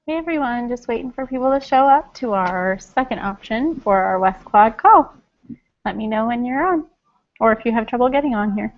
Hey everyone, just waiting for people to show up to our second option for our West Quad call. Let me know when you're on, or if you have trouble getting on here.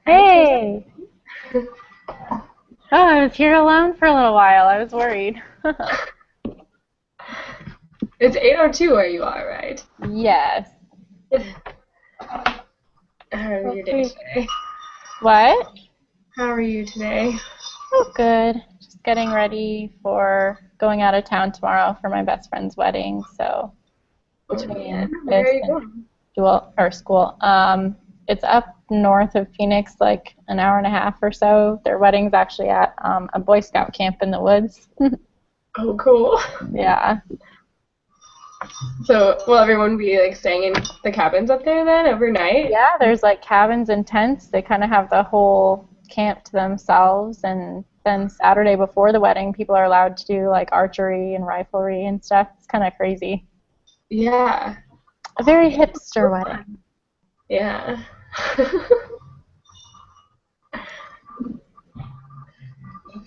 Hi, Susan. Hey! Oh, I was here alone for a little while. I was worried. It's 8:02 where you are, right? Yes. How are your day Okay. today? What? How are you today? Oh, good. Just getting ready for going out of town tomorrow for my best friend's wedding. So Oh man, between where this are you and going? dual or school, it's up north of Phoenix, like an hour and a half or so. Their wedding's actually at a Boy Scout camp in the woods. Oh, cool. Yeah. So, will everyone be like staying in the cabins up there then overnight? Yeah, there's like cabins and tents. They kind of have the whole camp to themselves. And then Saturday before the wedding, people are allowed to do like archery and riflery and stuff. It's kind of crazy. Yeah. A very hipster wedding. Yeah.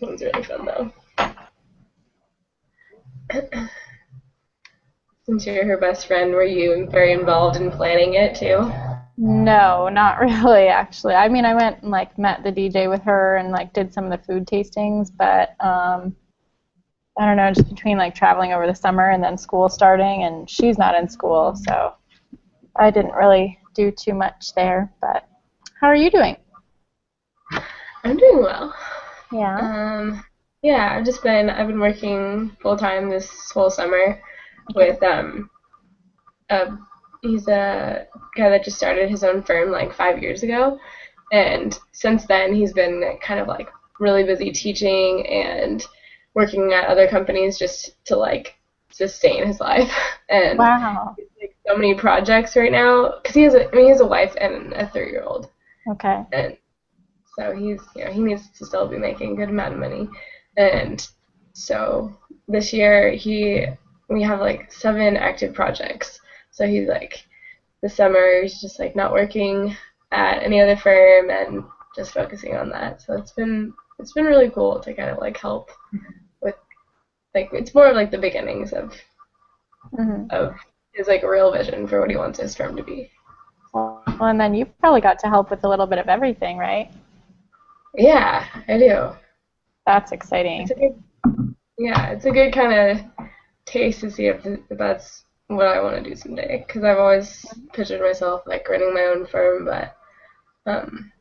Sounds really fun though. Since you're her best friend, were you very involved in planning it too? No, not really, actually. I mean, I went and like met the DJ with her and like did some of the food tastings, but I don't know, just between like traveling over the summer and then school starting, and she's not in school, so I didn't really do too much there. But how are you doing? I'm doing well. Yeah. Um, yeah, I've been working full time this whole summer Okay. with uh, he's a guy that just started his own firm like 5 years ago, and since then he's been kind of like really busy teaching and working at other companies just to like sustain his life. And Wow. like so many projects right now because he has a wife and a 3-year old, Okay. and so he needs to still be making a good amount of money. And so this year we have like 7 active projects So he's like, this summer he's just like not working at any other firm and just focusing on that. So it's been really cool to kind of like help with like it's more of like the beginnings of his like real vision for what he wants his firm to be. Well, and then you probably got to help with a little bit of everything, right? Yeah, I do. That's It's exciting. a good, yeah, it's a good kind of taste to see if that's what I want to do someday. Because I've always pictured myself like running my own firm, but um,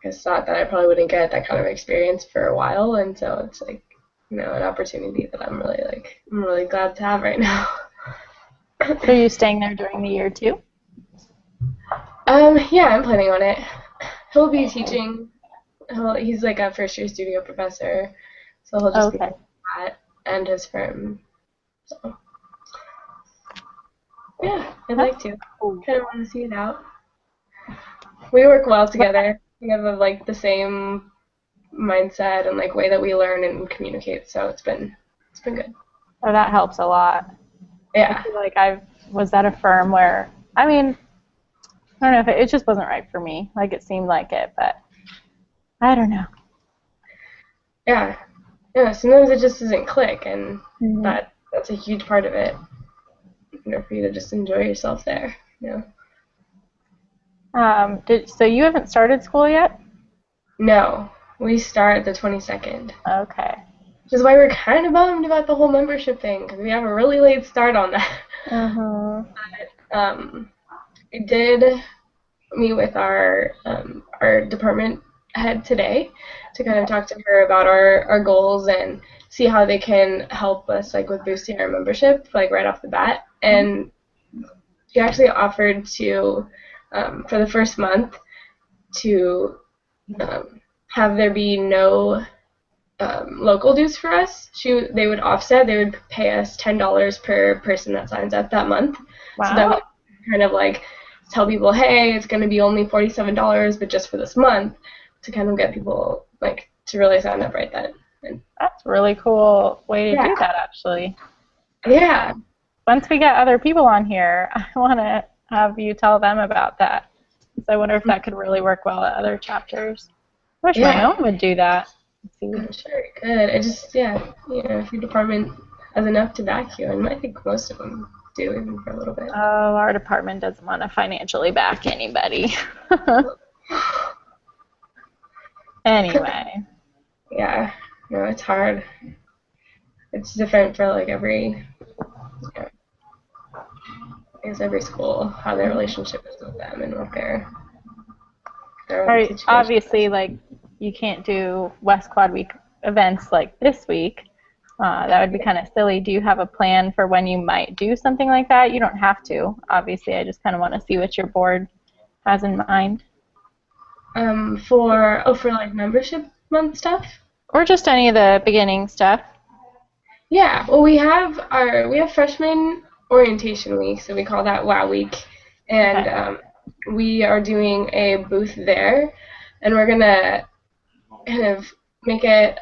I just thought that I probably wouldn't get that kind of experience for a while, and so it's like an opportunity that I'm really glad to have right now. So are you staying there during the year too? Yeah, I'm planning on it. He'll be teaching. He's like a first year studio professor, so he'll just be Okay. at and his firm. So yeah, I'd That's like to. cool. Kind of want to see it out. We work well together. We have like the same mindset and like way that we learn and communicate. So it's been good. Oh, that helps a lot. I Yeah, feel like I was at a firm where, I mean, I don't know if it just wasn't right for me. Like it seemed like it, but I don't know. yeah, yeah. Sometimes it just doesn't click, and Hmm. that's a huge part of it. For you to just enjoy yourself there. So you haven't started school yet? No, we start the 22nd, Okay. which is why we're kind of bummed about the whole membership thing because we have a really late start on that. Uh-huh. um, we did meet with our department head today to kind of Okay. talk to her about our goals and see how they can help us like with boosting our membership like right off the bat. Mhm. And she actually offered to for the first month to have there be no local dues for us. They would offset. They would pay us $10 per person that signs up that month, so that we Wow. kind of like tell people, hey, it's going to be only $47, but just for this month, to kind of get people like to really sign up right then. And That's a really cool way to yeah, do that, actually. yeah, Once we get other people on here, I want to have you tell them about that. So I wonder if that could really work well at other chapters. I wish my yeah. own would do that. Let's see. I'm sure it could. It just if your department has enough to back you, and I think most of them do, even for a little bit. Oh, our department doesn't want to financially back anybody. Anyway. Yeah, no, it's hard. It's different for like yeah, I guess every school, how their relationship is with them and what their All own right, situation obviously, is. like, you can't do West Quad Week events like this week. That would be Yeah. kind of silly. Do you have a plan for when you might do something like that? You don't have to. Obviously, I just kind of want to see what your board has in mind. For like membership month stuff. Or just any of the beginning stuff. Yeah, well, we have freshman orientation week, so we call that Wow Week, and Okay. we are doing a booth there, and we're gonna kind of make it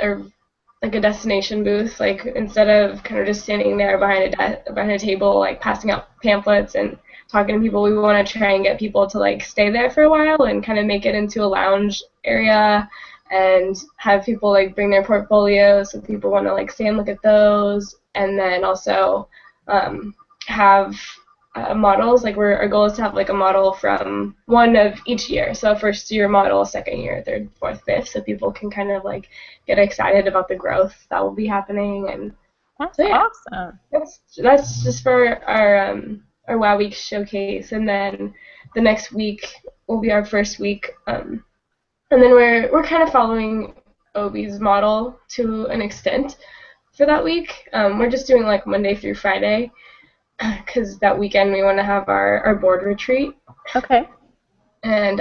like a destination booth. Like instead of kind of just standing there behind a table, like passing out pamphlets and talking to people, we want to try and get people to like stay there for a while and kind of make it into a lounge area and have people like bring their portfolios so people want to like stay and look at those, and then also have models. Like our goal is to have like a model from one of each year. So first year model, second year, third, fourth, fifth, so people can kind of like get excited about the growth that will be happening. And That's so yeah, awesome. that's just for our Wow Week showcase, and then the next week will be our first week, and then we're kind of following Obi's model to an extent for that week. We're just doing like Monday through Friday because that weekend we want to have our board retreat, Okay. and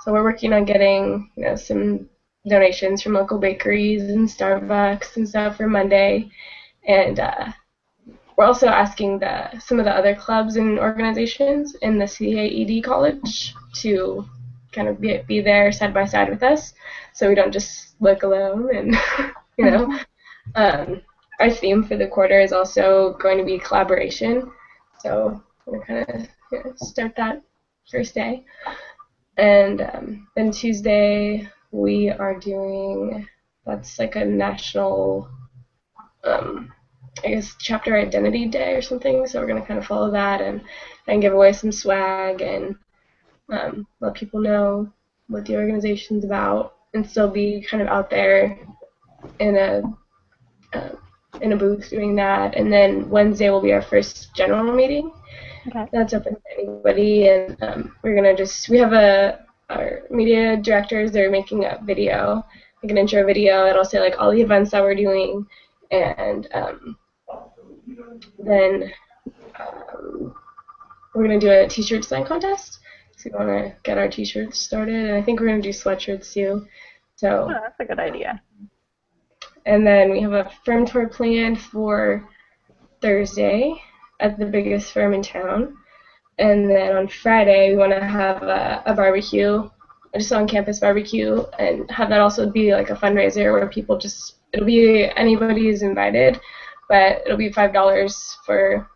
so we're working on getting some donations from local bakeries and Starbucks and stuff for Monday, and we're also asking some of the other clubs and organizations in the CAED college to kind of be there side by side with us, so we don't just look alone. And you know, um, our theme for the quarter is also going to be collaboration. So we're kind of start that first day. And then Tuesday we are doing, that's like a national, I guess, chapter identity day or something. So we're going to kind of follow that and give away some swag and let people know what the organization's about and still be kind of out there in a uh, in a booth doing that. And then Wednesday will be our first general meeting. Okay. That's open to anybody, and we're gonna we have our media directors. They're making a video, like an intro video. It'll say like all the events that we're doing, and then we're gonna do a t-shirt design contest. So we want to get our t-shirts started, and I think we're gonna do sweatshirts too. Oh, So, that's a good idea. and then we have a firm tour planned for Thursday at the biggest firm in town. And then on Friday, we want to have a barbecue, just on campus barbecue, and have that also be like a fundraiser where people just, it'll be anybody is invited, but it'll be $5 for,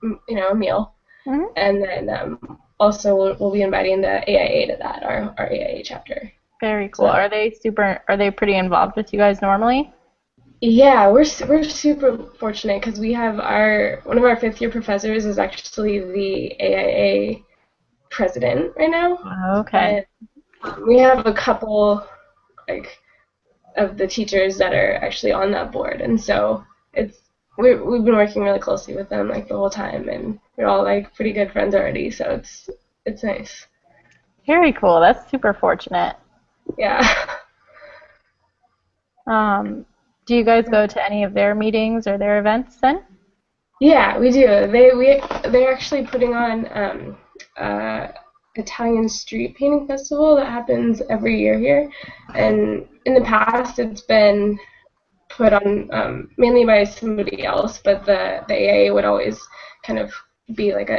a meal. Mm-hmm. And then also we'll be inviting the AIA to that, our AIA chapter. Very cool. So, are they pretty involved with you guys normally? yeah, we're super fortunate because we have one of our fifth-year professors is actually the AIA president right now. Okay. And we have a couple like of the teachers that are actually on that board, and so we've been working really closely with them like the whole time, and we're all like pretty good friends already. So it's nice. Very cool. That's super fortunate. Yeah. Do you guys go to any of their meetings or their events then? Yeah, we do. They're actually putting on Italian street painting festival that happens every year here, and in the past it's been put on mainly by somebody else, but the AA would always kind of be like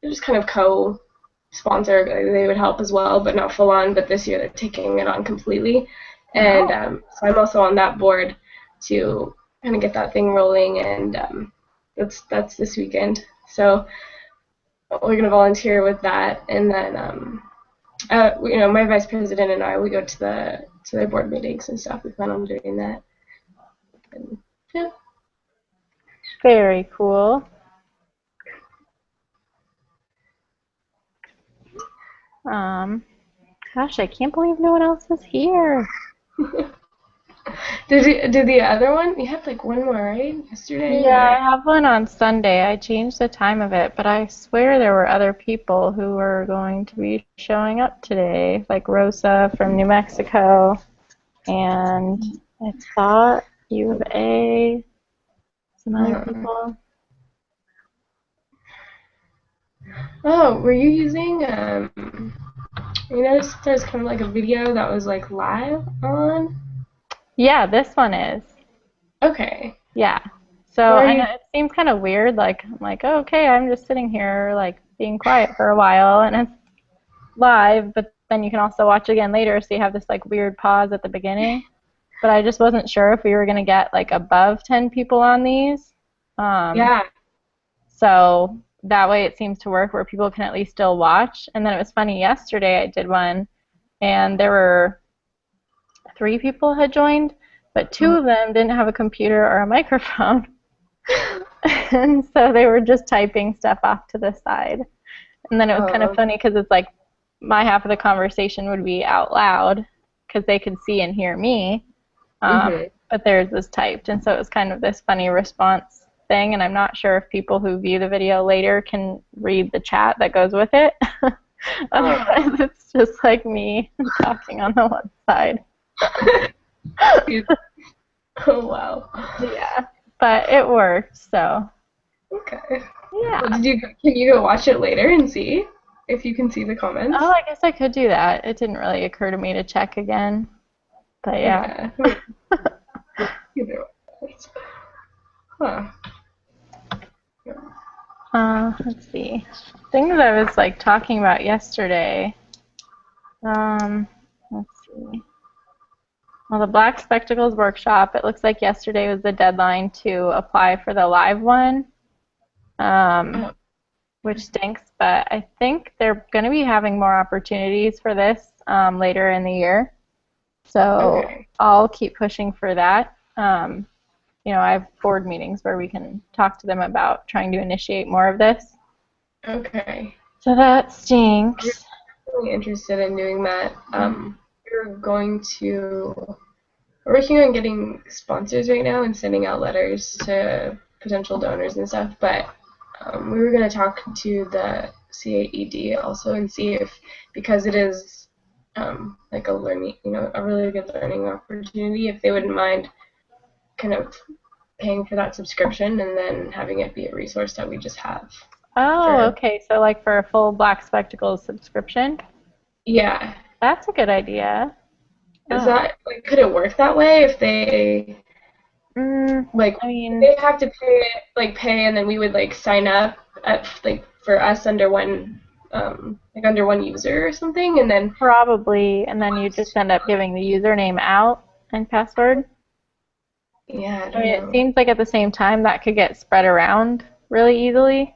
just kind of co-sponsor. Like, they would help as well, but not full on. But this year they're taking it on completely, and so I'm also on that board to kind of get that thing rolling, and that's this weekend. So we're gonna volunteer with that, and then my vice president and I, we go to their board meetings and stuff. We plan on doing that. And, yeah. Very cool. Gosh, I can't believe no one else is here. Did the other one? You had like one more, right? Yesterday? Yeah, I have one on Sunday. I changed the time of it, but I swear there were other people who were going to be showing up today, like Rosa from New Mexico, and I thought U of A, some other people. Oh, were you using you noticed there's kind of like a video that was like live on? Yeah, this one is. Okay. Yeah. So Where are I you? know it seems kind of weird. Like I'm like, oh, okay, I'm just sitting here like being quiet for a while, and it's live. But then you can also watch again later, so you have this like weird pause at the beginning. But I just wasn't sure if we were gonna get like above 10 people on these. Yeah. So that way it seems to work where people can at least still watch. And then it was funny, yesterday I did one, and there were 3 people had joined, but 2 of them didn't have a computer or a microphone. And so they were just typing stuff off to the side. And then it was kind of funny because it's like my half of the conversation would be out loud because they could see and hear me, but theirs was typed. And so it was kind of this funny response thing, and I'm not sure if people who view the video later can read the chat that goes with it. Otherwise, it's just like me talking on the one side. Oh, wow. Yeah, but it worked, so. Okay. Yeah. Well, can you go watch it later and see if you can see the comments? Oh, I guess I could do that. It didn't really occur to me to check again. But yeah. Huh. Let's see. Things I was like talking about yesterday. Let's see. Well, the Black Spectacles workshop, it looks like yesterday was the deadline to apply for the live one. which stinks. But I think they're going to be having more opportunities for this later in the year. So Okay. I'll keep pushing for that. I have board meetings where we can talk to them about trying to initiate more of this. Okay. So that We're stinks. really interested in doing that. We're going to We're working on getting sponsors right now and sending out letters to potential donors and stuff. But we were going to talk to the CAED also and see if, because it is like a learning, a really good learning opportunity, if they wouldn't mind kind of paying for that subscription and then having it be a resource that we just have Oh, for. okay. So like for a full Black Spectacles subscription? Yeah. That's a good idea. Is Oh. that, like, could it work that way if they, Mm, like, I mean, they have to pay and then we would like sign up at, like, for us under one like under one user or something and then probably, and then you just end up giving the username out and password. yeah, I I don't mean, it know. seems like at the same time that could get spread around really easily.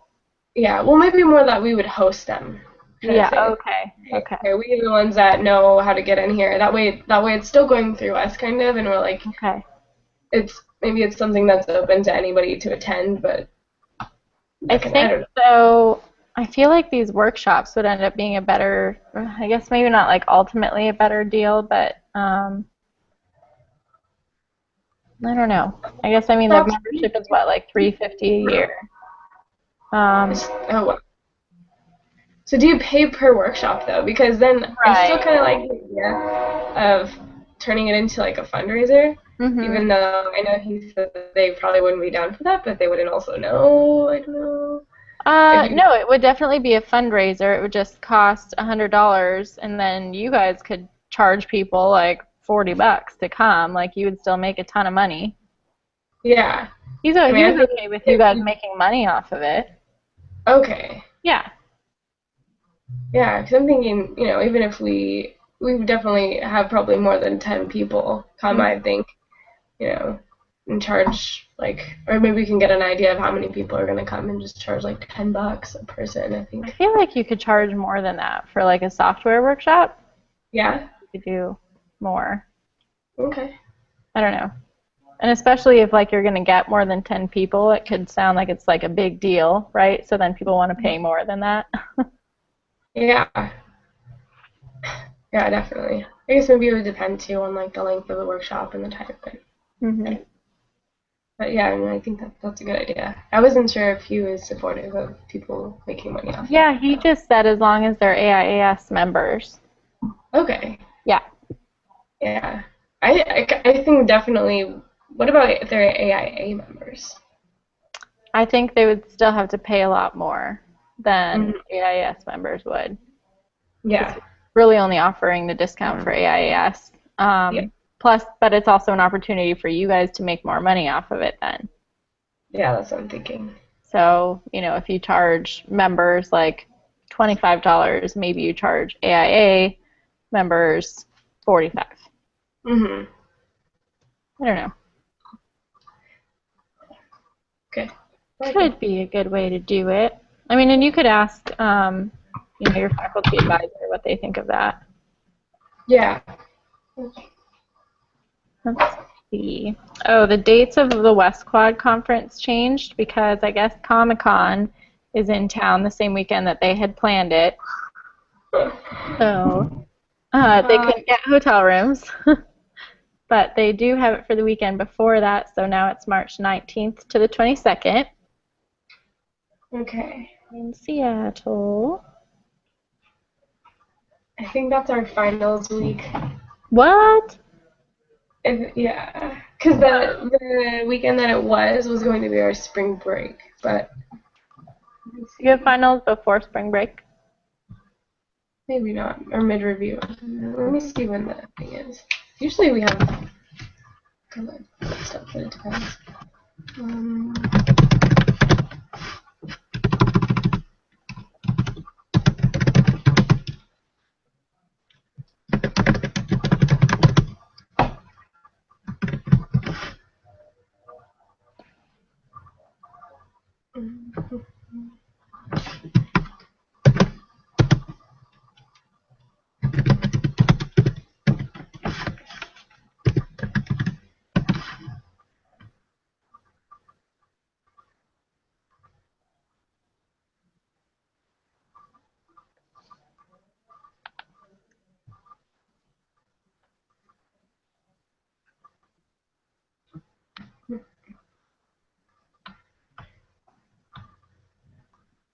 Yeah, well, maybe more that we would host them kind of Yeah, thing. okay, Okay, okay, okay, we are the ones that know how to get in here. That way it's still going through us kind of and we're like okay. maybe it's something that's open to anybody to attend, but I that can, I think don't know. so. I feel like these workshops would end up being a better, I guess maybe not like ultimately a better deal, but I don't know. I guess I mean the Perhaps. membership is what, like 350 a year. Um, Oh, well. So do you pay per workshop though? Because then I still right. kind of like the idea of turning it into like a fundraiser, Mhm. even though I know he said that they probably wouldn't be down for that, but they wouldn't also know. I don't know. If you, No, it would definitely be a fundraiser. It would just cost $100, and then you guys could charge people like $40 to come. Like you would still make a ton of money. yeah. I He mean, I was think okay with you if guys we, making money off of it. okay, Yeah. yeah, because I'm thinking, even if we would definitely have probably more than 10 people come, Mhm. I think, you know, and charge like, or maybe we can get an idea of how many people are gonna come and just charge like $10 a person. I I think. feel like you could charge more than that for like a software workshop. Yeah. You could do more. Okay. I don't know. And especially if like you're going to get more than 10 people, it could sound like it's like a big deal, right? So then people want to pay more than that. Yeah. Yeah, definitely. I guess maybe it would depend too on like the length of the workshop and the type. Mhm. But yeah, I mean, I think that's a good idea. I wasn't sure if he was supportive of people making money off it. Yeah, he just said as long as they're AIAS members. Okay. Yeah. Yeah. I think definitely. What about if they're AIA members? I think they would still have to pay a lot more than Hmm. AIAS members would. Because Yeah. it's really only offering the discount for AIAS. Yeah. Plus, but it's also an opportunity for you guys to make more money off of it then. Yeah, that's what I'm thinking. So, if you charge members like $25, maybe you charge AIA members 45. Mhm. I don't know. Okay. I like it. Could be a good way to do it. I mean, and you could ask, your faculty advisor what they think of that. Yeah. Let's see. Oh, the dates of the West Quad conference changed because I guess Comic Con is in town the same weekend that they had planned it. So they Uh, couldn't get hotel rooms. But they do have it for the weekend before that, so now it's March 19th to the 22nd okay. in Seattle. I think that's our finals week. What? Yeah, because the weekend that it was going to be our spring break, but let me You have see. finals before spring break? Maybe not, or mid review. Let me see when the thing is. Usually we have kind of stuff, but it depends. Um,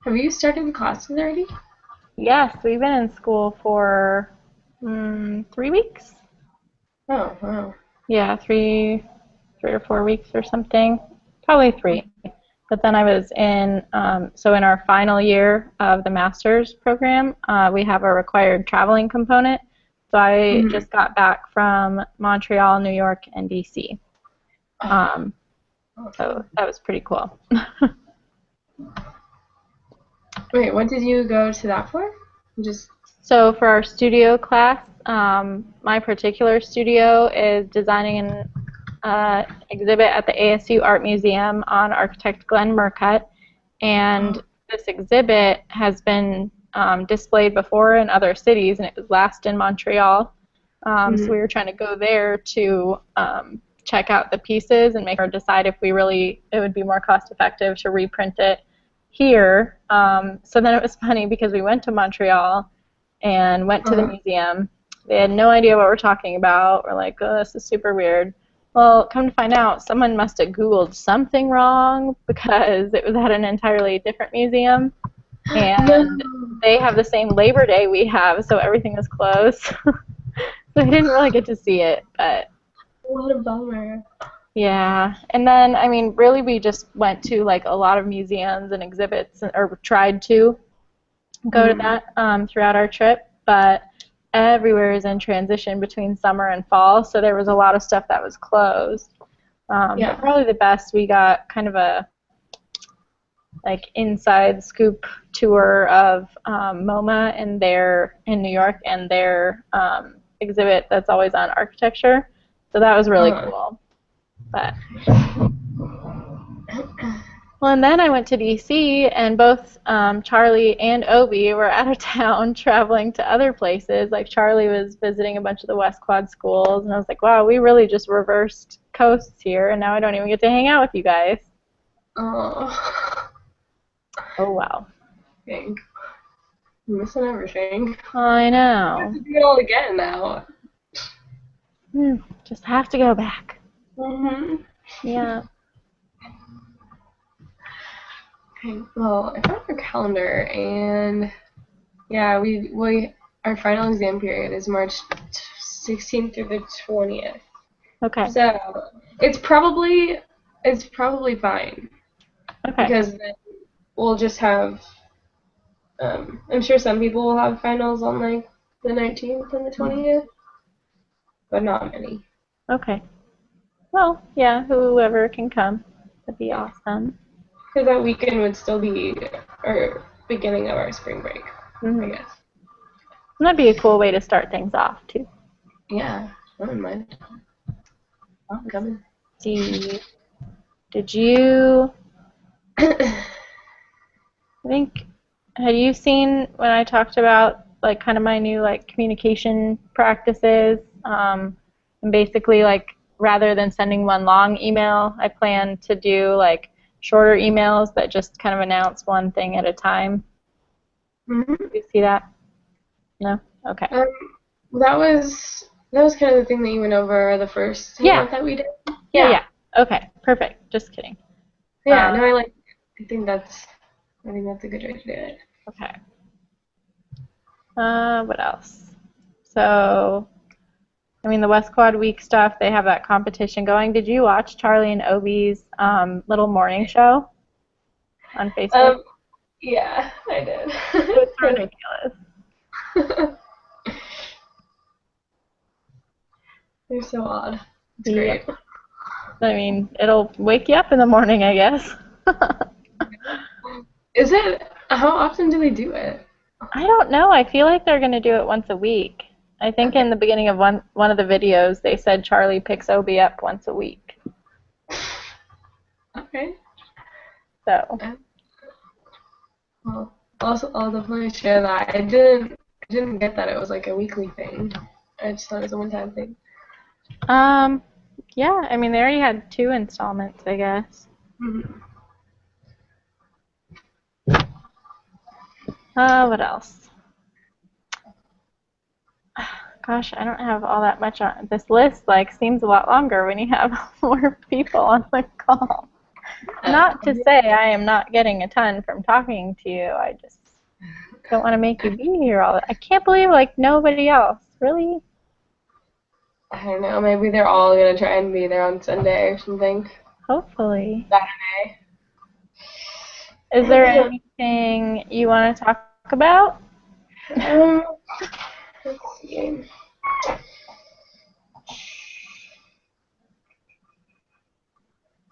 Have you started the classes already? Yes, we've been in school for 3 weeks. Oh, wow. Yeah, 3 or 4 weeks or something. Probably three. But then I was so in our final year of the master's program, we have a required traveling component. So I Mm-hmm. just got back from Montreal, New York, and DC. Oh, Um, so awesome. that was pretty cool. Wait, what did you go to that for? Just. So for our studio class, my particular studio is designing an exhibit at the ASU Art Museum on architect Glenn Murcutt. And Oh, this exhibit has been displayed before in other cities, and it was last in Montreal. So mm-hmm. we were trying to go there to check out the pieces and make or decide if it would be more cost effective to reprint it here. So then it was funny because we went to Montreal and went to the Uh-huh. museum. They had no idea what we're talking about. We're like, oh, this is super weird. Well, come to find out, someone must have Googled something wrong because it was at an entirely different museum. No, And they have the same Labor Day we have, so everything was closed. So I didn't really get to see it, but what a bummer. yeah. And then, I mean, really, we just went to like a lot of museums and exhibits, or tried to go to Mm-hmm. that throughout our trip, but everywhere is in transition between summer and fall, so there was a lot of stuff that was closed. But Yeah. probably the best, we got kind of a like inside scoop tour of MoMA and their in New York and their exhibit that's always on architecture. So that was really Uh-huh. cool. But well, and then I went to DC, and both Charlie and Obi were out of town traveling to other places. Like Charlie was visiting a bunch of the West Quad schools, and I was like, wow, we really just reversed coasts here, and now I don't even get to hang out with you guys. Oh, Oh, wow. dang. I'm missing everything. I I have know. to do it all again now. Just have to go back. Mm-hmm. Yeah. Okay, well, I found our calendar, and yeah, we our final exam period is March 16th through the 20th. Okay. So it's probably it's probably fine Okay. because then we'll just have. I'm sure some people will have finals on like the 19th and the 20th, but not many. Okay. Well, yeah, whoever can come. That'd be Yeah, awesome. because that weekend would still be our beginning of our spring break, I And guess. that'd be a cool way to start things off, too. Yeah, I wouldn't mind. I'm Let's coming. see. Did you I think, had you seen when I talked about like kind of my new like communication practices? And basically like rather than sending one long email, I plan to do like shorter emails that just kind of announce one thing at a time. hmm Do you see that? No? Okay. Um, that was kind of the thing that you went over the first Yeah. hangout that we did. Yeah, Yeah, yeah. Okay. Perfect. Just kidding. yeah. Uh, No, I think that's a good way to do it. okay. What else? So I mean, the West Quad Week stuff, they have that competition going. Did you watch Charlie and Obi's little morning show on Facebook? Um, yeah, I It was did. ridiculous. They're so odd. It's Yep. great. I mean, it'll wake you up in the morning, I guess. Is it? How often do they do it? I don't know. I feel like they're going to do it once a week. I think Okay. in the beginning of one of the videos, they said Charlie picks Obi up once a week. Okay. So, Uh, Well, also, I'll definitely share that. I didn't get that it was like a weekly thing. I just thought it was a one-time thing. um, yeah, I mean, they already had 2 installments, I guess. Mhm. What else? Gosh, I don't have all that much on this list. Like, seems a lot longer when you have more people on the call. Not to say I am not getting a ton from talking to you. I just don't want to make you be here all the. I can't believe like nobody else. Really? I don't know. Maybe they're all gonna try and be there on Sunday or something. Hopefully. Saturday. Is there anything you want to talk about? Um, let's see.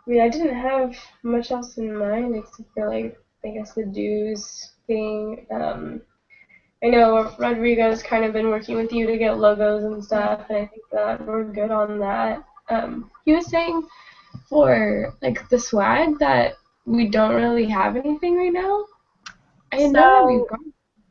I mean, I didn't have much else in mind except for like I guess the dues thing. I know Rodrigo's kind of been working with you to get logos and stuff, and I think that we're good on that. He was saying for like the swag that we don't really have anything right now. I know that we've So, got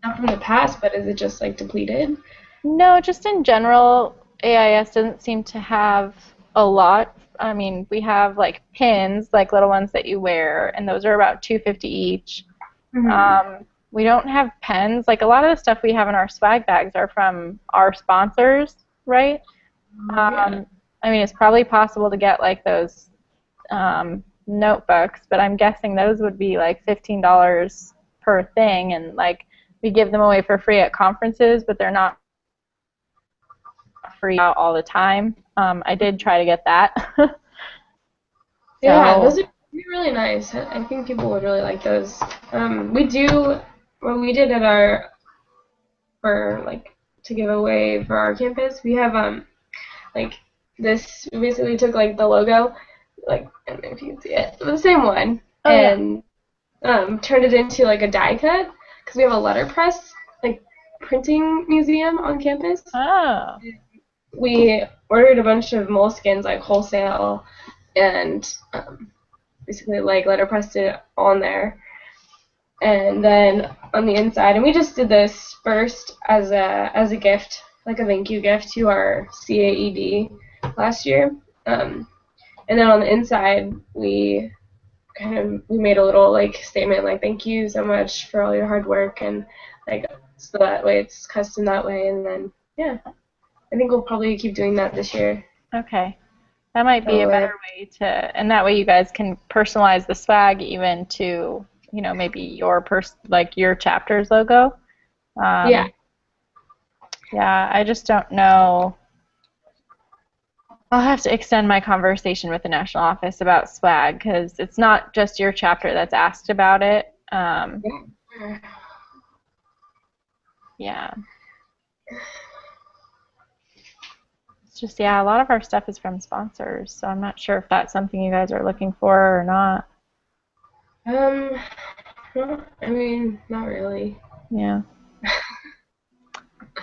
stuff from the past, but is it just like depleted? no, just in general, AIS doesn't seem to have a lot. I mean, we have like pins, like little ones that you wear, and those are about 250 each. Mm-hmm. We don't have pens. Like a lot of the stuff we have in our swag bags are from our sponsors, right? Yeah. I mean, it's probably possible to get like those notebooks, but I'm guessing those would be like $15 per thing, and like we give them away for free at conferences, but they're not free out all the time. I did try to get that. Yeah, those So, are really nice. I think people would really like those. We do what we did at our for like to give away for our campus. We have like this. We basically took like the logo, like I don't know if you can see it, but the same one, oh yeah. and turned it into like a die cut because we have a letterpress like printing museum on campus. Oh. We ordered a bunch of moleskins like wholesale and basically like letterpressed it on there. And then on the inside, and we just did this first as a gift, like a thank you gift to our CAED last year. And then on the inside, we made a little like statement like thank you so much for all your hard work and like so that way it's custom that way. And then yeah, I think we'll probably keep doing that this year. Okay. That might be That a way. better way to, and that way you guys can personalize the swag even to, maybe like your chapter's logo. Yeah. Um, yeah, I just don't know. I'll have to extend my conversation with the national office about swag because it's not just your chapter that's asked about it. Yeah. Yeah. It's just, yeah, a lot of our stuff is from sponsors, so I'm not sure if that's something you guys are looking for or not. Um, well, I mean, not really. Yeah.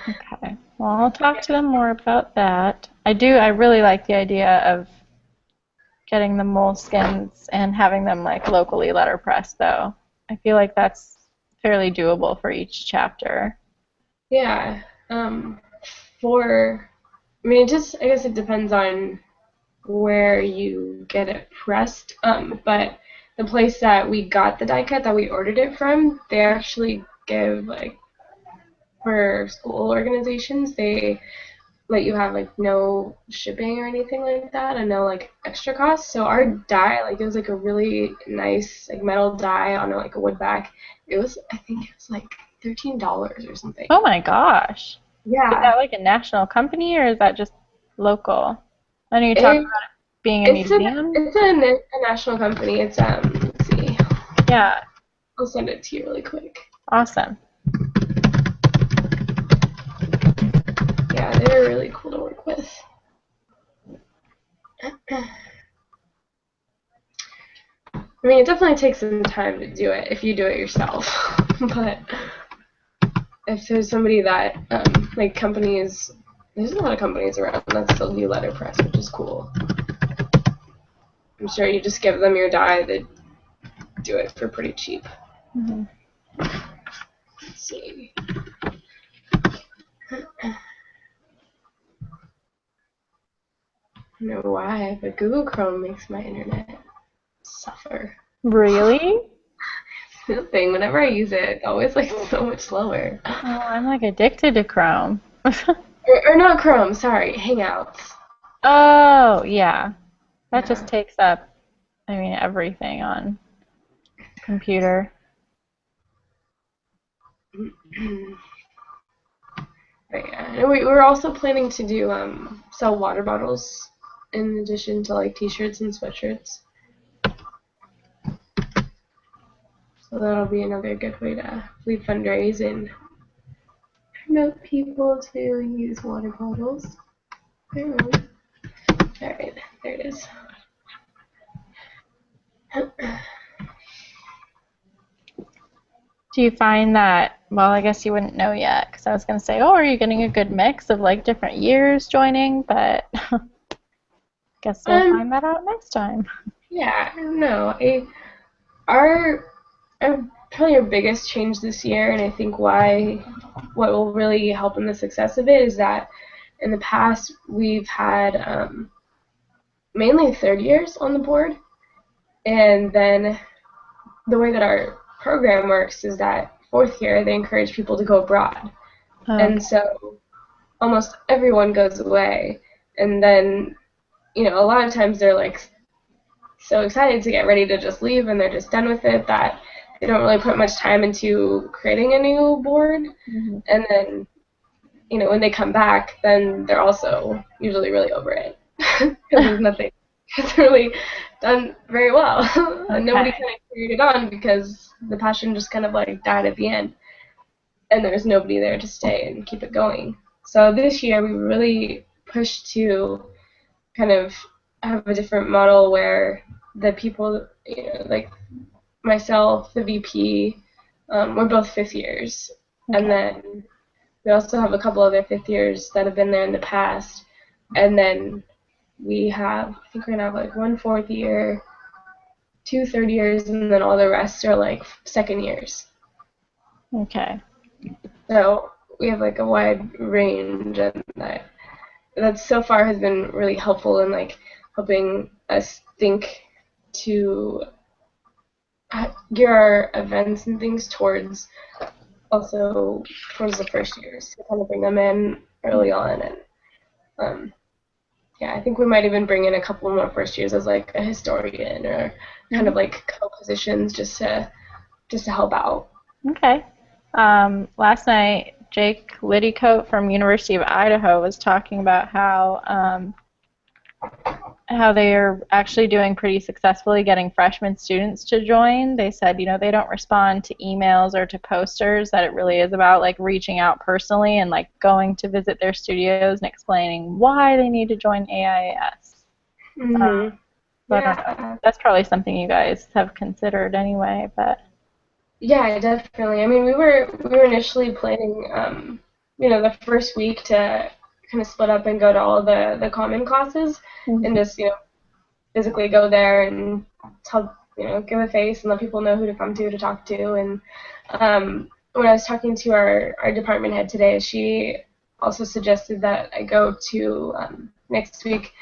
Okay. Well, I'll talk to them more about that. I really like the idea of getting the moleskins and having them like locally letterpressed though. I feel like that's fairly doable for each chapter. Yeah. For, I mean, I guess it depends on where you get it pressed. But the place that we got the die cut that we ordered it from, they actually give like for school organizations, they let you have like no shipping or anything like that and no like extra cost. So our die, like it was like a really nice like metal die on like a wood back. I think it was like $13 or something. Oh my gosh. Is Yeah. that like a national company or is that just local? I know you talk It, about it being a it's a museum. it's a national company. It's let's see. Yeah, I'll send it to you really quick. awesome. Yeah, they're really cool to work with. I mean, it definitely takes some time to do it if you do it yourself. But if there's somebody that, like companies, there's a lot of companies around that still do letterpress, which is cool. I'm sure you just give them your die, they do it for pretty cheap. Hmm. Let's see. I don't know why, but Google Chrome makes my internet suffer. Really? The thing, whenever I use it, it's always like so much slower. Oh, I'm like addicted to Chrome. Or not Chrome, sorry, Hangouts. Oh, yeah. That just Yeah. takes up I mean, everything on computer. But yeah, and we were also planning to do sell water bottles in addition to like t-shirts and sweatshirts. So that'll be another good way to hopefully fundraise and promote people to use water bottles. Alright, there it is. Do you find that, well, I guess you wouldn't know yet, because I was going to say, oh, are you getting a good mix of like different years joining? But guess we'll find that out next time. Yeah, I don't know. Our probably our biggest change this year, and I think what will really help in the success of it is that in the past we've had mainly third years on the board, and then the way that our program works is that fourth year they encourage people to go abroad, and so almost everyone goes away, and then a lot of times they're like so excited to get ready to just leave, and they're just done with it that they don't really put much time into creating a new board. Mm-hmm. And then, when they come back, then they're also usually really over it because there's nothing that's really done very well, and nobody kind of carried it on because the passion just kind of like died at the end, and there's nobody there to stay and keep it going. So this year we really pushed to kind of have a different model where the people, like myself, the VP, we're both fifth years. Okay. And then we also have a couple other fifth years that have been there in the past. And then we have, I think we're going to have like one fourth year, 2 third years, and then all the rest are like second years. Okay. So we have like a wide range, and that so far has been really helpful in like helping us think to gear our events and things towards the first years, to kind of bring them in early on. And I think we might even bring in a couple more first years as like a historian or kind of like co-positions just to help out. Okay. Last night Jake Liddycoat from University of Idaho was talking about how they are actually doing pretty successfully getting freshman students to join. They said, they don't respond to emails or to posters, that it really is about like reaching out personally and like going to visit their studios and explaining why they need to join AIAS. Mm-hmm. I don't know. That's probably something you guys have considered anyway, but yeah, definitely. I mean, we were initially planning, the first week to kind of split up and go to all the common classes, and just physically go there and tell give a face and let people know who to come to talk to. And when I was talking to our department head today, she also suggested that I go to next week.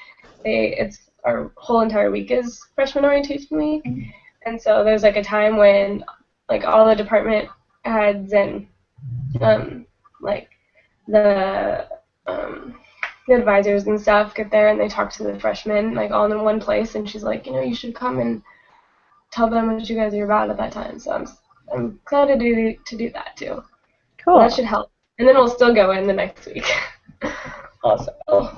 It's our whole entire week is freshman orientation week, and so there's like a time when like all the department heads and like the advisors and stuff get there and they talk to the freshmen like all in one place, and she's like, you should come and tell them what you guys are about at that time. So I'm excited to do that too. Cool. So that should help. And then we'll still go in the next week. Also. All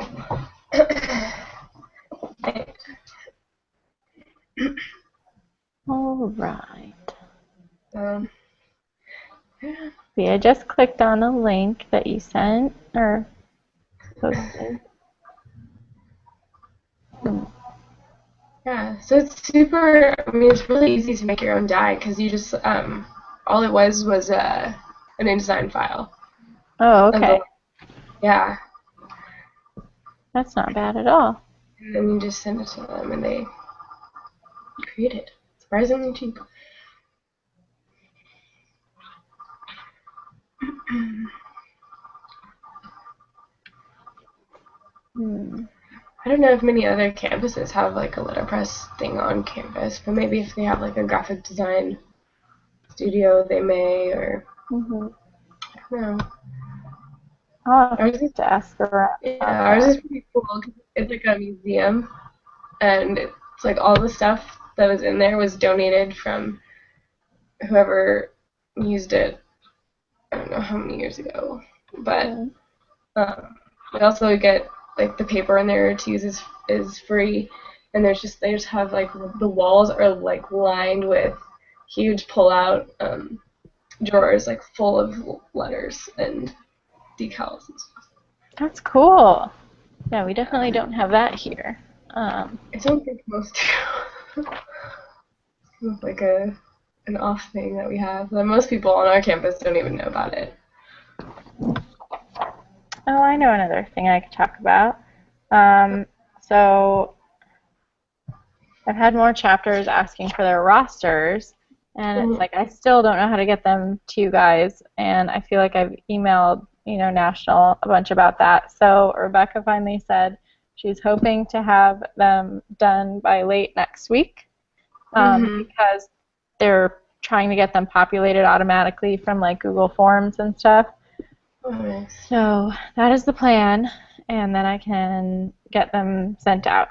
right. Yeah, I just clicked on a link that you sent or posted. Yeah, so it's it's really easy to make your own die because you just, all it was an InDesign file. Oh, okay. Yeah. That's not bad at all. And then you just send it to them and they create it. Surprisingly cheap. I don't know if many other campuses have like a letterpress thing on campus, but maybe if they have like a graphic design studio, they may, or I don't know. Ours is to ask around. Yeah, ours is pretty cool. It's like a museum, and it's like all the stuff that was in there was donated from whoever used it. I don't know how many years ago, but Mm. we also get like the paper in there to use is free, and they just have like the walls are like lined with huge pull-out drawers like full of letters and decals and stuff. That's cool. Yeah, we definitely don't have that here. I don't think most do. It's like an off thing that we have. That most people on our campus don't even know about it. Oh, I know another thing I could talk about. Um, so I've had more chapters asking for their rosters, and it's Mhm. like I still don't know how to get them to you guys, and I feel like I've emailed, National a bunch about that. So Rebecca finally said she's hoping to have them done by late next week, Mhm. because they're trying to get them populated automatically from like Google Forms and stuff. Oh, nice. So that is the plan, and then I can get them sent out.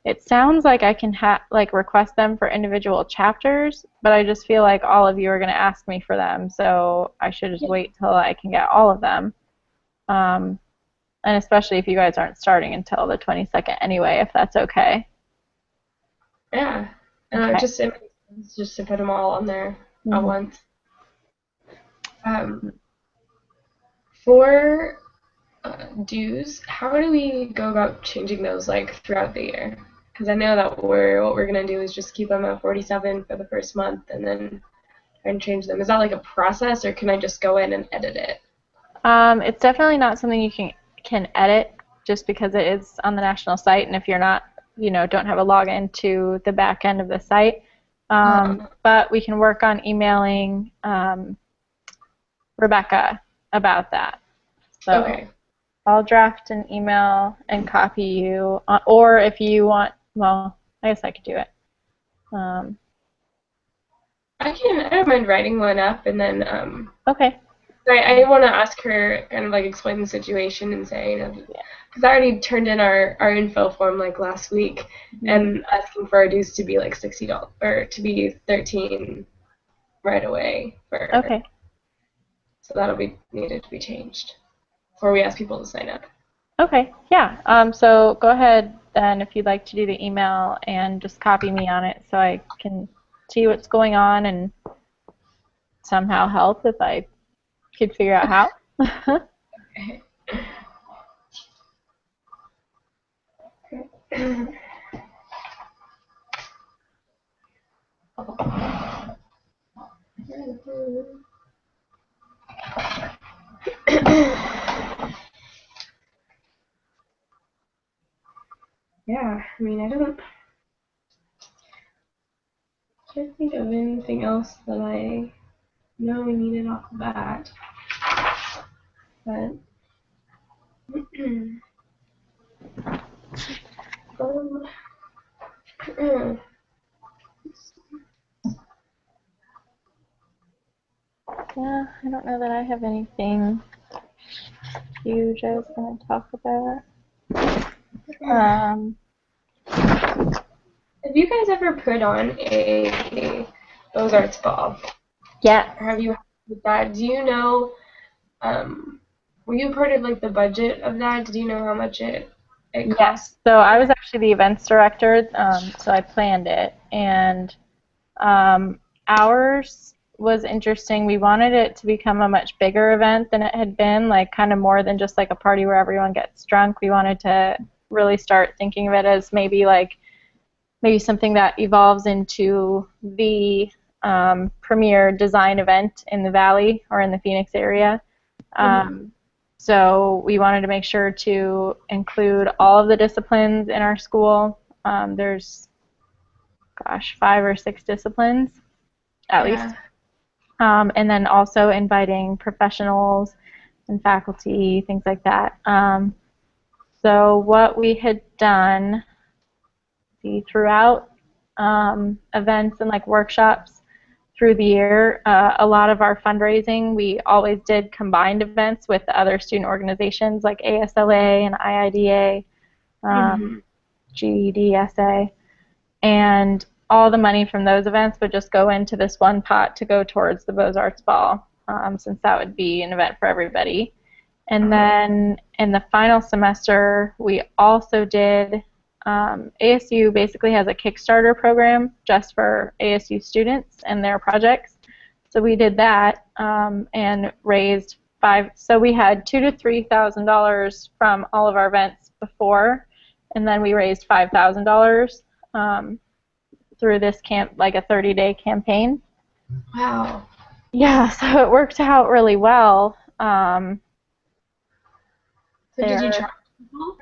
It sounds like I can like request them for individual chapters, but I just feel like all of you are going to ask me for them, so I should just Yeah. wait till I can get all of them. Um, and especially if you guys aren't starting until the 22nd anyway, if that's okay. Yeah. Okay. Just it makes sense just to put them all on there at Hmm. once. Um, for dues, how do we go about changing those like throughout the year? Because I know that what we're gonna do is just keep them at 47 for the first month and then try and change them. Is that like a process, or can I just go in and edit it? It's definitely not something you can edit just because it is on the national site, and if you're not, don't have a login to the back end of the site. Uh, But we can work on emailing Rebecca about that. So okay. I'll draft an email and copy you, or if you want, well, I guess I could do it. Um, I don't mind writing one up and then okay. I want to ask her, kind of like explain the situation and say, Yeah. because I already turned in our info form like last week Mhm. and asking for our dues to be like $60 or to be 13 right away for, Okay. so that'll be needed to be changed before we ask people to sign up. Okay. Yeah. So go ahead then if you'd like to do the email and just copy me on it so I can see what's going on and somehow help if I could figure out how. Yeah, I mean, can't think of anything else that I know we needed off the bat, but um, Yeah, I don't know that I have anything huge I was going to talk about. Um, have you guys ever put on a Those Arts Ball? yes. Or have you with that? Do you know, were you part of like the budget of that? Did you know how much it Yes. cost? So I was actually the events director, so I planned it, and Um, ours was interesting. We wanted it to become a much bigger event than it had been, like kind of more than just like a party where everyone gets drunk. We wanted to really start thinking of it as maybe something that evolves into the premier design event in the Valley or in the Phoenix area. Mm-hmm. Um, so we wanted to make sure to include all of the disciplines in our school. There's, gosh, 5 or 6 disciplines at least. Yeah. And then also inviting professionals and faculty, things like that. So what we had done, throughout events and like workshops through the year, a lot of our fundraising, we always did combined events with other student organizations like ASLA and IIDA, Mm-hmm. GEDSA, and all the money from those events would just go into this one pot to go towards the Beaux-Arts Ball, since that would be an event for everybody. And then in the final semester, we also did, ASU basically has a Kickstarter program just for ASU students and their projects. So we did that, and raised so we had $2,000 to $3,000 from all of our events before, and then we raised $5,000 through this like a 30-day campaign. Wow. Yeah, so it worked out really well. So did you charge people?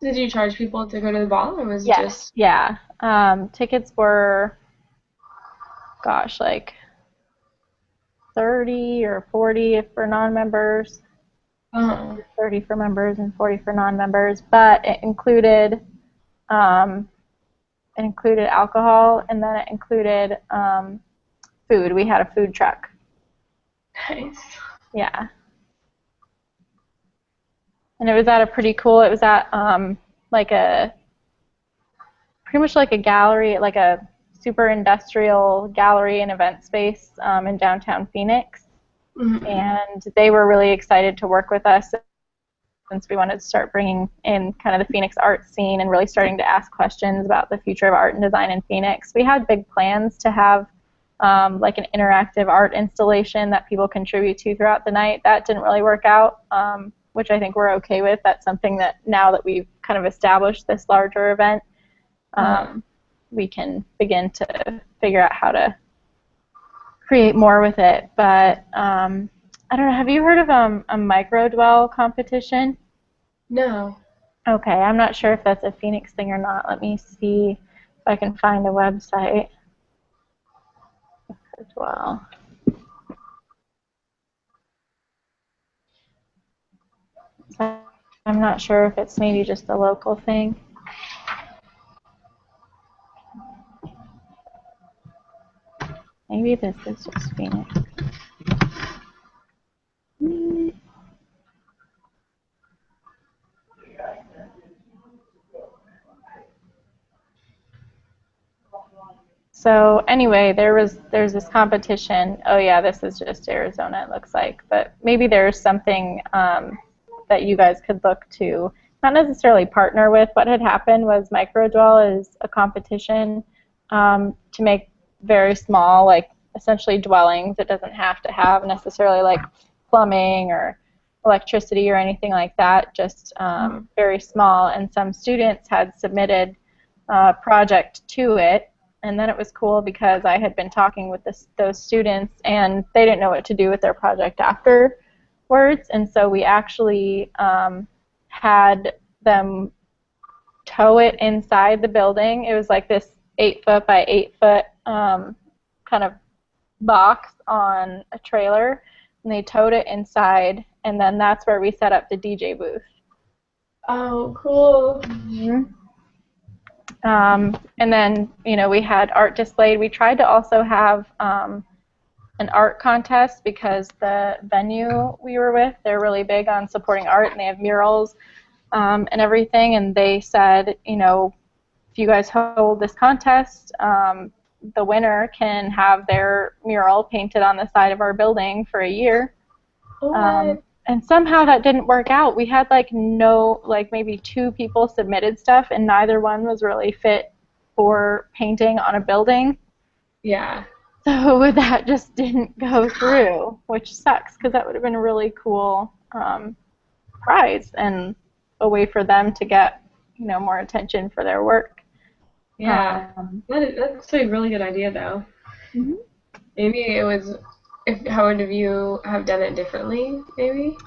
Did you charge people to go to the ball, or was it just? Yeah. Tickets were, gosh, like 30 or 40 for non-members. 30 for members and 40 for non-members, but it included alcohol, and then it included food. We had a food truck. Nice. Yeah. And it was at it was at like pretty much like a gallery, like a super industrial gallery and event space in downtown Phoenix. Mm-hmm. And they were really excited to work with us since we wanted to start bringing in kind of the Phoenix art scene and really starting to ask questions about the future of art and design in Phoenix. We had big plans to have like an interactive art installation that people contribute to throughout the night. That didn't really work out, which I think we're okay with. That's something that now that we've kind of established this larger event, we can begin to figure out how to create more with it. But I don't know, have you heard of a micro-dwell competition? No. Okay, I'm not sure if that's a Phoenix thing or not. Let me see if I can find a website. Micro-dwell. I'm not sure if it's maybe just a local thing. Maybe this is just Phoenix. So anyway, there's this competition. Oh yeah, this is just Arizona, it looks like. But maybe there's something that you guys could look to. Not necessarily partner with. What had happened was Microdwell is a competition to make very small, like essentially dwellings. It doesn't have to have necessarily like plumbing or electricity or anything like that, just very small. And some students had submitted a project to it. And then it was cool because I had been talking with those students, and they didn't know what to do with their project afterwards. And so we actually had them tow it inside the building. It was like this 8-foot by 8-foot kind of box on a trailer, and they towed it inside, and then that's where we set up the DJ booth. Oh, cool. Mm-hmm. And then, you know, we had art displayed. We tried to also have an art contest because the venue we were with, they're really big on supporting art, and they have murals and everything. And they said, you know, if you guys hold this contest, the winner can have their mural painted on the side of our building for a year. And somehow that didn't work out. We had like maybe 2 people submitted stuff, and neither one was really fit for painting on a building. Yeah. So that just didn't go through, which sucks because that would have been a really cool prize and a way for them to get, you know, more attention for their work. Yeah. That's a really good idea, though. Mm-hmm. Maybe it was. How would you have done it differently, maybe?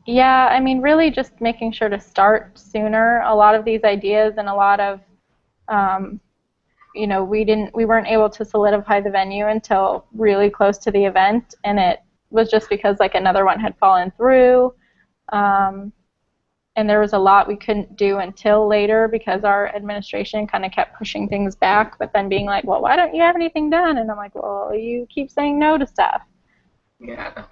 Yeah, I mean, really just making sure to start sooner. A lot of these ideas and a lot of, you know, we weren't able to solidify the venue until really close to the event, and it was just because like another one had fallen through, and there was a lot we couldn't do until later because our administration kind of kept pushing things back, but then being like, well, why don't you have anything done? And I'm like, well, you keep saying no to stuff. Yeah.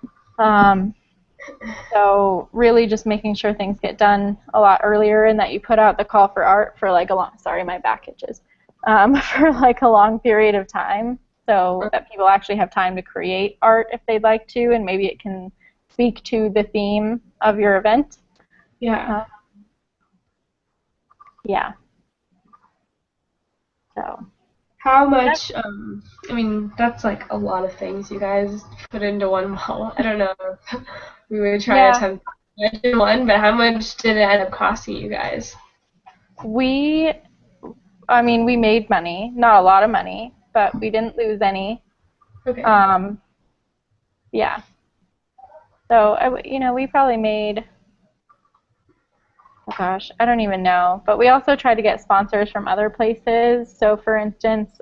So really just making sure things get done a lot earlier and that you put out the call for art for like a long, sorry, my back itches, for like a long period of time so that people actually have time to create art if they'd like to, and maybe it can speak to the theme of your event. Yeah. Uh, yeah, so. How much, I mean, that's like a lot of things you guys put into one model. I don't know if we would try to Yeah, attempt that in one, but how much did it end up costing you guys? we, I mean, we made money, not a lot of money, but we didn't lose any. Okay. Um, yeah. So, we probably made, oh gosh, I don't even know. But we also tried to get sponsors from other places. So, for instance,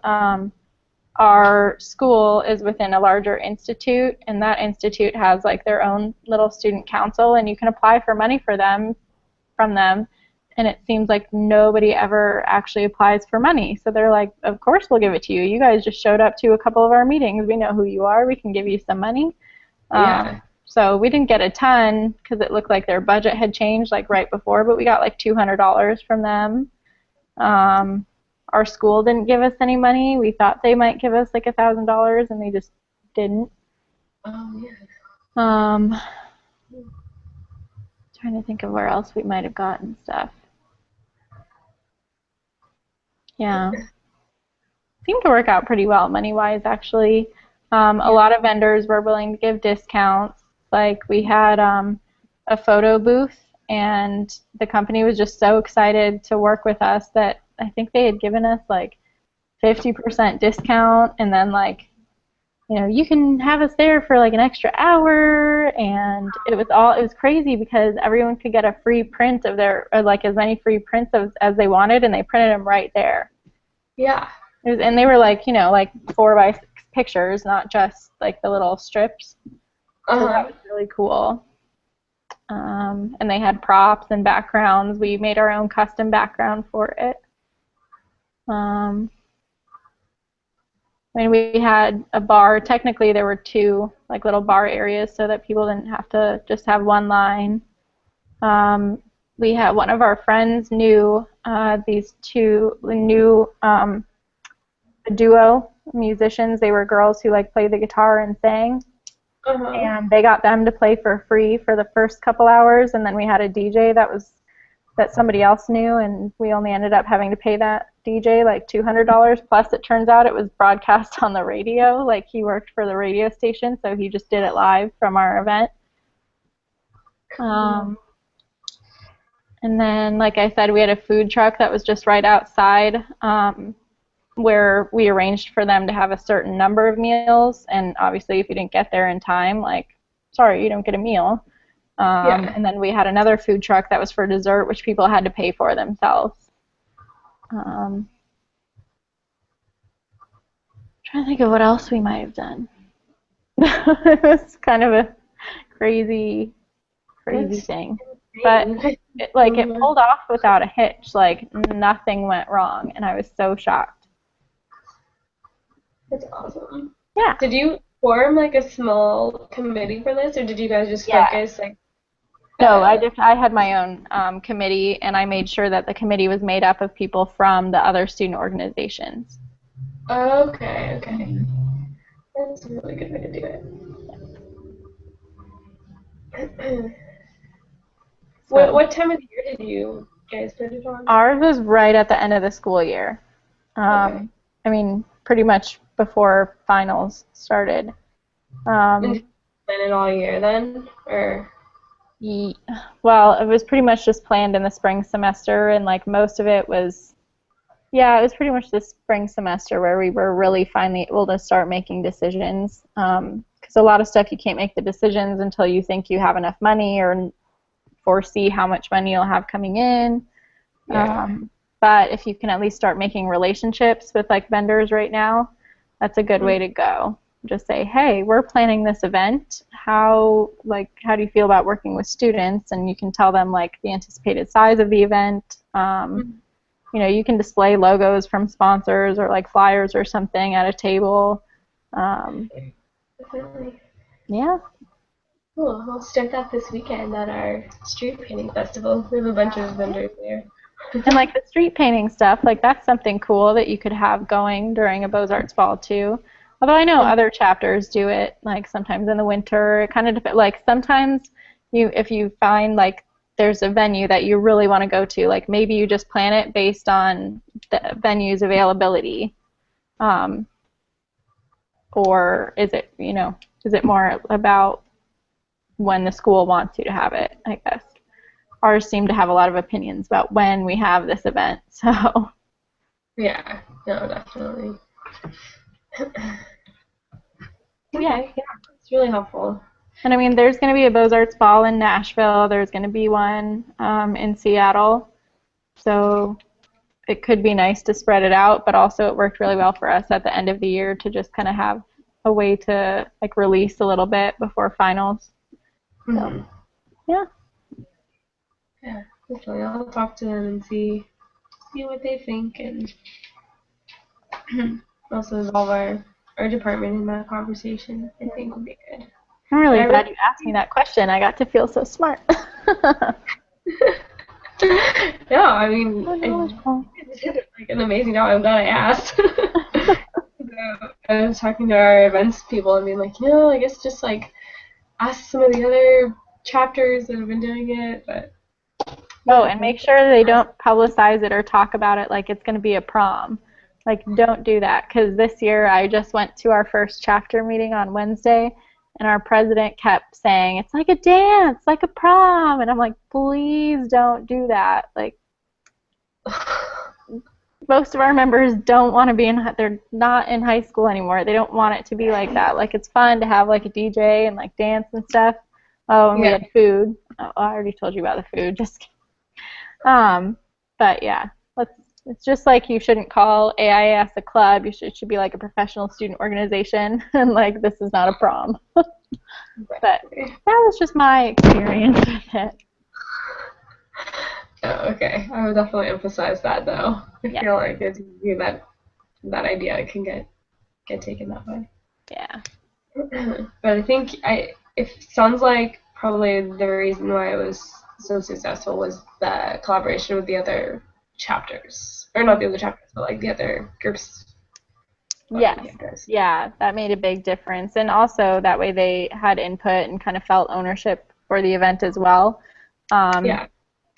our school is within a larger institute, and that institute has like their own little student council, and you can apply for money for them from them. And it seems like nobody ever actually applies for money. So they're like, of course we'll give it to you. You guys just showed up to a couple of our meetings. We know who you are. We can give you some money. Yeah. So we didn't get a ton because it looked like their budget had changed like right before, but we got like $200 from them. Um, our school didn't give us any money. We thought they might give us like $1,000, and they just didn't. Yeah. Um, Trying to think of where else we might have gotten stuff. Yeah, seemed to work out pretty well money-wise, actually. A Yeah. lot of vendors were willing to give discounts. Like we had a photo booth, and the company was just so excited to work with us that I think they had given us like 50% discount, and then like, you can have us there for like an extra hour, and it was crazy because everyone could get a free print of their, or like as many free prints as they wanted, and they printed them right there. Yeah. And they were like, like 4x6 pictures, not just like the little strips. So that Uh-huh. was really cool. And they had props and backgrounds. We made our own custom background for it. Um, I mean, we had a bar. Technically, there were two like little bar areas so that people didn't have to just have one line. We had one of our friends knew these two new duo musicians. They were girls who like played the guitar and sang, Uh-huh. and they got them to play for free for the first couple hours, and then we had a DJ that somebody else knew, and we only ended up having to pay that DJ like $200. Plus, it turns out it was broadcast on the radio. Like he worked for the radio station, so he just did it live from our event. Cool. And then, like I said, we had a food truck that was just right outside, where we arranged for them to have a certain number of meals. And obviously, if you didn't get there in time, like, sorry, you don't get a meal. Yeah. And then we had another food truck that was for dessert, which people had to pay for themselves. Trying to think of what else we might have done. It was kind of a crazy, crazy That's thing. But insane. it pulled off without a hitch. Like nothing went wrong, and I was so shocked. That's awesome. Yeah. Did you form like a small committee for this, or did you guys just Yeah. focus like? No, I had my own committee, and I made sure that the committee was made up of people from the other student organizations. Okay, okay. That's a really good way to do it. What So what time of the year did you guys put it on? ours was right at the end of the school year. Okay. I mean, pretty much before finals started. And did Um, you plan it all year then, or? ye- well, it was pretty much just planned in the spring semester, and like most of it was, yeah, it was pretty much the spring semester where we were really finally able to start making decisions. Because a lot of stuff you can't make the decisions until you think you have enough money or foresee how much money you'll have coming in. Yeah. But if you can at least start making relationships with like vendors right now, that's a good Mm. way to go. Just say, hey, we're planning this event. How do you feel about working with students? And you can tell them like the anticipated size of the event. You can display logos from sponsors or like flyers or something at a table. Um, Definitely. yeah. Cool. We'll start that this weekend at our street painting festival. We have a bunch of Yeah. vendors there. And like the street painting stuff, like that's something cool that you could have going during a Beaux-Arts ball too. Although I know other chapters do it, like sometimes in the winter. It kind of depends. Like sometimes if you find like there's a venue that you really want to go to, like maybe you just plan it based on the venue's availability. Um, or is it more about when the school wants you to have it, I guess. Ours seem to have a lot of opinions about when we have this event, so. Yeah, no, definitely. Yeah. Okay, yeah, it's really helpful. And I mean, there's going to be a Beaux-Arts ball in Nashville. There's going to be one in Seattle. So it could be nice to spread it out, but also it worked really well for us at the end of the year to just kind of have a way to like release a little bit before finals. So, yeah. Yeah, definitely. I'll talk to them and see what they think, and also involve our department in that conversation. I think would be good. I'm really But I glad really you asked me that question. I got to feel so smart. yeah, I mean, So knowledgeable. it's like an amazing job. I'm glad I asked. I was talking to our events people and being like, I guess just like ask some of the other chapters that have been doing it, but Oh, and make sure they don't publicize it or talk about it like it's going to be a prom. Like, don't do that, because this year I just went to our first chapter meeting on Wednesday, and our president kept saying, it's like a dance, like a prom. And I'm like, please don't do that. Like, most of our members don't want to be they're not in high school anymore. They don't want it to be like that. Like, it's fun to have like a DJ and like dance and stuff. Oh, and we yeah. had food. Oh, I already told you about the food. Just kidding. But yeah, it's just like you shouldn't call AIS a club. It should be like a professional student organization, and like this is not a prom. But that was just my experience with it. Oh, okay. I would definitely emphasize that though. I Yeah. feel like it's that idea can get taken that way. Yeah. But I think it sounds like probably the reason why it was so successful was the collaboration with the other chapters, or not the other chapters, but like the other groups. Yes. Yeah, that made a big difference. And also that way they had input and kind of felt ownership for the event as well. Yeah.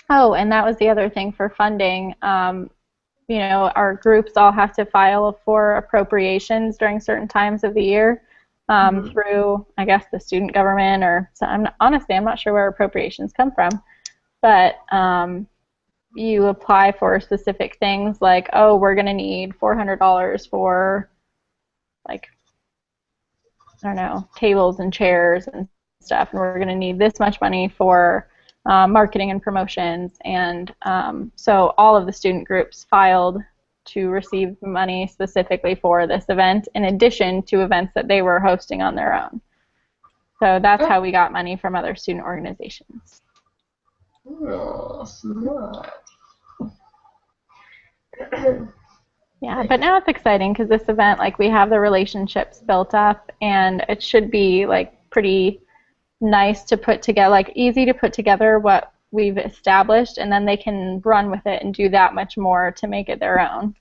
Oh, and that was the other thing for funding. Our groups all have to file for appropriations during certain times of the year through, I guess, the student government, or so honestly, I'm not sure where appropriations come from, but you apply for specific things like, oh, we're going to need $400 for, like, I don't know, tables and chairs and stuff, and we're going to need this much money for marketing and promotions. And so all of the student groups filed to receive money specifically for this event, in addition to events that they were hosting on their own. So that's how we got money from other student organizations. Oh, smart. Yeah, but now it's exciting because this event, like, we have the relationships built up, and it should be like pretty nice to put together, like easy to put together what we've established, and then they can run with it and do that much more to make it their own.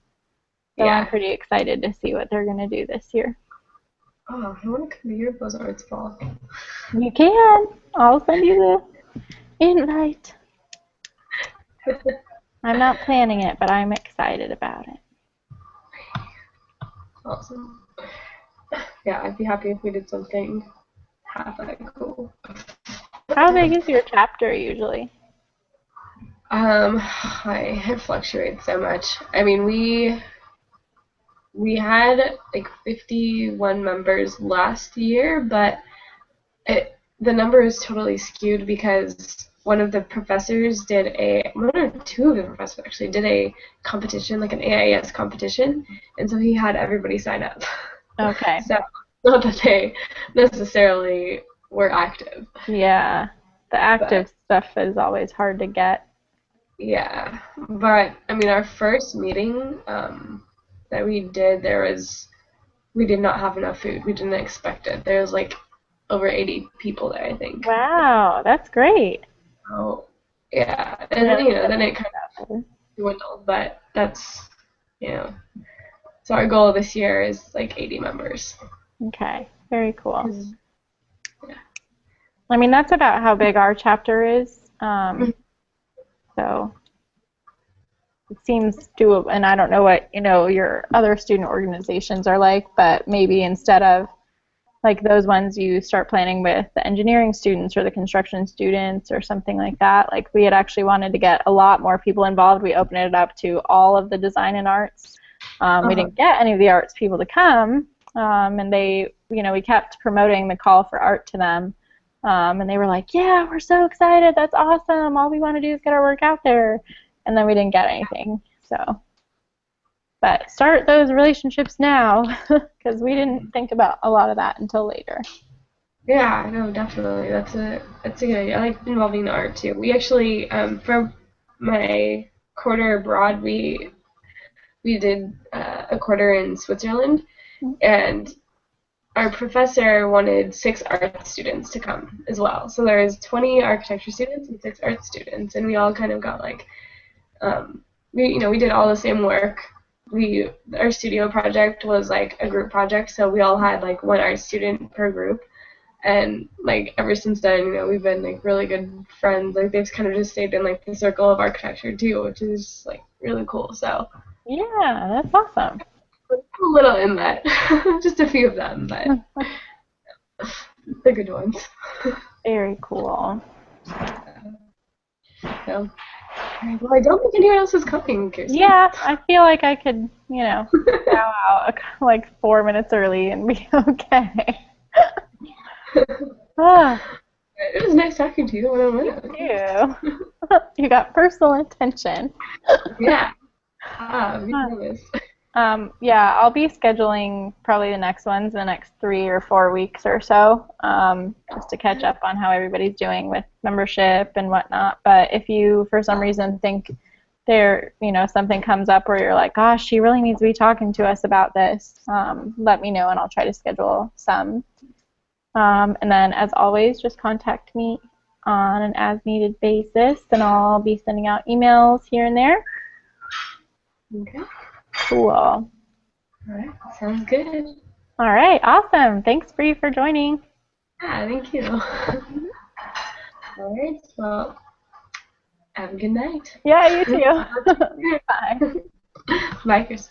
So Yeah. I'm pretty excited to see what they're going to do this year. Oh, I want to come to your Beaux-Arts ball. You can. I'll send you the invite. I'm not planning it, but I'm excited about it. Awesome. Yeah, I'd be happy if we did something half that cool. How big is your chapter usually? It fluctuates so much. I mean, we had like 51 members last year, but the number is totally skewed because one or two of the professors actually did a competition, like an AIS competition, and so he had everybody sign up. Okay. So, not that they necessarily were active. Yeah, the active stuff is always hard to get. Yeah, but I mean, our first meeting that we did, we did not have enough food. We didn't expect it. There was like over 80 people there, I think. Wow, that's great. So yeah, and then Really then it kind good. of dwindled, but that's you know. So our goal this year is like 80 members. Okay, very cool. 'Cause- yeah. I mean, that's about how big our chapter is. So it seems doable. And I don't know what, your other student organizations are like, but maybe instead of like those ones, you start planning with the engineering students or the construction students or something like that. Like we had actually wanted to get a lot more people involved. We opened it up to all of the design and arts. We didn't get any of the arts people to come, and they, we kept promoting the call for art to them, and they were like, yeah, we're so excited, that's awesome, all we want to do is get our work out there, and then we didn't get anything. So, but start those relationships now, because we didn't think about a lot of that until later. Yeah, no, definitely. That's a good idea. I like involving the art too. We actually, for my quarter abroad, we did a quarter in Switzerland, and our professor wanted 6 art students to come as well. So there was 20 architecture students and 6 art students, and we all kind of got like, we did all the same work. Our studio project was like a group project, so we all had like 1 art student per group. And like ever since then, we've been like really good friends. Like they've kind of just stayed in like the circle of architecture too, which is like really cool. So Yeah, that's awesome. a little in that, just a few of them, but the good ones. Very cool. So, well, I don't think anyone else is coming, Kirsten. Yeah, I feel like I could, bow out like 4 minutes early and be okay. Ah, It was nice talking to you. you. You got personal attention. Yeah. Me nervous. Yeah, I'll be scheduling probably the next ones in the next 3 or 4 weeks or so, just to catch up on how everybody's doing with membership and whatnot. But if you, for some reason, think something comes up where you're like, gosh, she really needs to be talking to us about this, let me know and I'll try to schedule some. And then, as always, just contact me on an as-needed basis, and I'll be sending out emails here and there. Okay. Cool. All right. Sounds good. All right. Awesome. Thanks, Bree, for joining. Yeah, thank you. All right. Well, have a good night. Yeah, you too. Bye. Bye, Chris.